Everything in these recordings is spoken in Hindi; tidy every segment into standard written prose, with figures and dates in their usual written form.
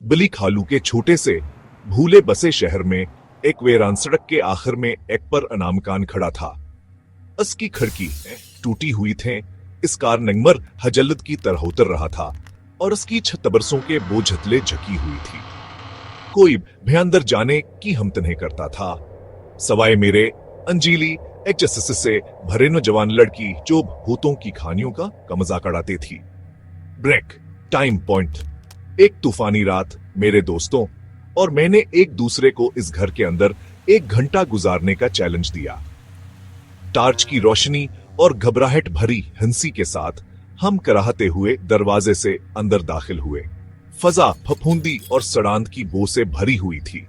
बली खालू के छोटे से भूले बसे शहर में एक वेरान सड़क के आखिर में एक पर अनामकान खड़ा था। उसकी खिड़की टूटी हुई थे। इस कार नंगमर हजल्लत की तरह उतर रहा था और उसकी छत बरसों के बोझतले झकी हुई थी। कोई भी अंदर जाने की हिम्मत नहीं करता था, सवाए मेरे अंजीली एक जस्टिस से भरे नौजवान लड़की जो भूतों की कहानियों का मजाक उड़ाती थी। Break time point. एक तूफानी रात मेरे दोस्तों और मैंने एक दूसरे को इस घर के अंदर 1 घंटा गुजारने का चैलेंज दिया। टार्च की रोशनी और घबराहट भरी हंसी के साथ हम कराहते हुए दरवाजे से अंदर दाखिल हुए। फजा फफूंदी और सड़ांत की बो से भरी हुई थी।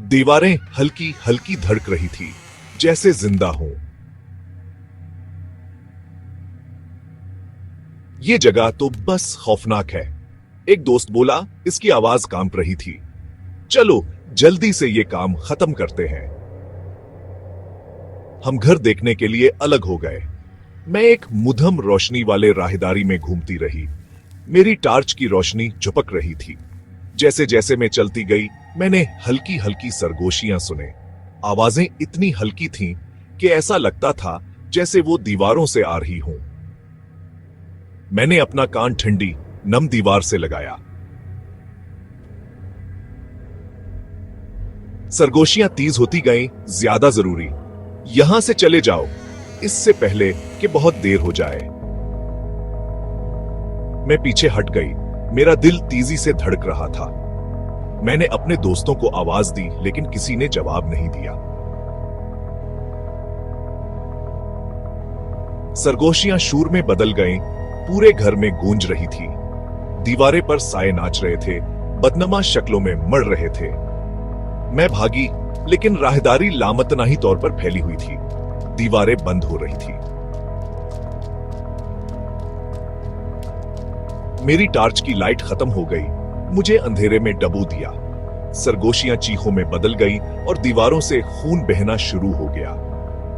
दीवारें हल्की हल्की धड़क रही थी, जैसे जिंदा हों। ये जगह तो बस खौफनाक है, एक दोस्त बोला। इसकी आवाज कांप रही थी। चलो जल्दी से ये काम खत्म करते हैं। हम घर देखने के लिए अलग हो गए। मैं एक मुधम रोशनी वाले राहदारी में घूमती रही। मेरी टार्च की रोशनी झपक रही थी। जैसे जैसे मैं चलती गई, मैंने हल्की हल्की सरगोशियां सुने। आवाजें इतनी हल्की थीं कि ऐसा लगता था जैसे वो दीवारों से आ रही हों। मैंने अपना कान ठंडी नम दीवार से लगाया। सरगोशियां तेज होती गईं, ज्यादा जरूरी। यहां से चले जाओ, इससे पहले कि बहुत देर हो जाए। मैं पीछे हट गई। मेरा दिल तेजी से धड़क रहा था। मैंने अपने दोस्तों को आवाज दी, लेकिन किसी ने जवाब नहीं दिया। सरगोशियां शूर में बदल गईं, पूरे घर में गूंज रही थी। दीवारें पर साए नाच रहे थे, बदनमा शक्लों में मर रहे थे। मैं भागी, लेकिन राहदारी लामतनाही तौर पर फैली हुई थी। दीवारें बंद हो रही थी। मेरी टार्च की लाइट खत्म हो गई। मुझे अंधेरे में डबो दिया। सरगोशियां चीखों में बदल गई और दीवारों से खून बहना शुरू हो गया।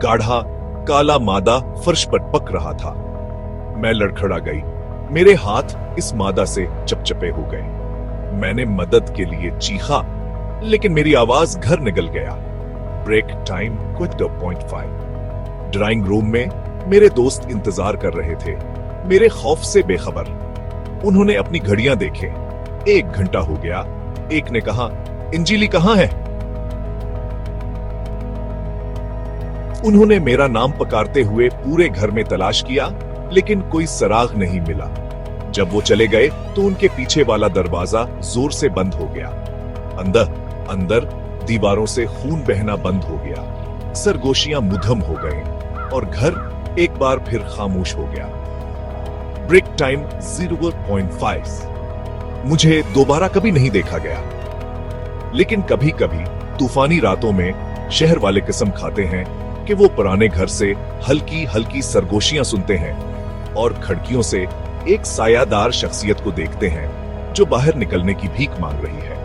गाढ़ा काला मादा फर्श पर पक रहा था। मैं लड़खड़ा गई। मेरे हाथ इस मादा से चपचपे हो गए। मैंने मदद के लिए चीखा, लेकिन मेरी आवाज घर निकल गया। Break time .5। ड्राइंग रूम में मेरे दोस्त इंतजार कर रहे थे, मेरे खौफ से बेखबर। उन्होंने अपनी घड़ियां देखे। 1 घंटा हो गया। एक ने कहा, इंजीली कहां है? उन्होंने मेरा नाम पुकारते हुए पूरे घर में तलाश किया, लेकिन कोई सराग नहीं मिला। जब वो चले गए तो उनके पीछे वाला दरवाजा जोर से बंद हो गया। अंदर दीवारों से खून बहना बंद हो गया। सरगोशियां मुधम हो गए और घर एक बार फिर खामोश हो गया। Break time 0.5। मुझे दोबारा कभी नहीं देखा गया, लेकिन कभी कभी तूफानी रातों में शहर वाले कसम खाते हैं कि वो पुराने घर से हल्की हल्की सरगोशियां सुनते हैं और खिड़कियों से एक सायादार शख्सियत को देखते हैं जो बाहर निकलने की भीख मांग रही है।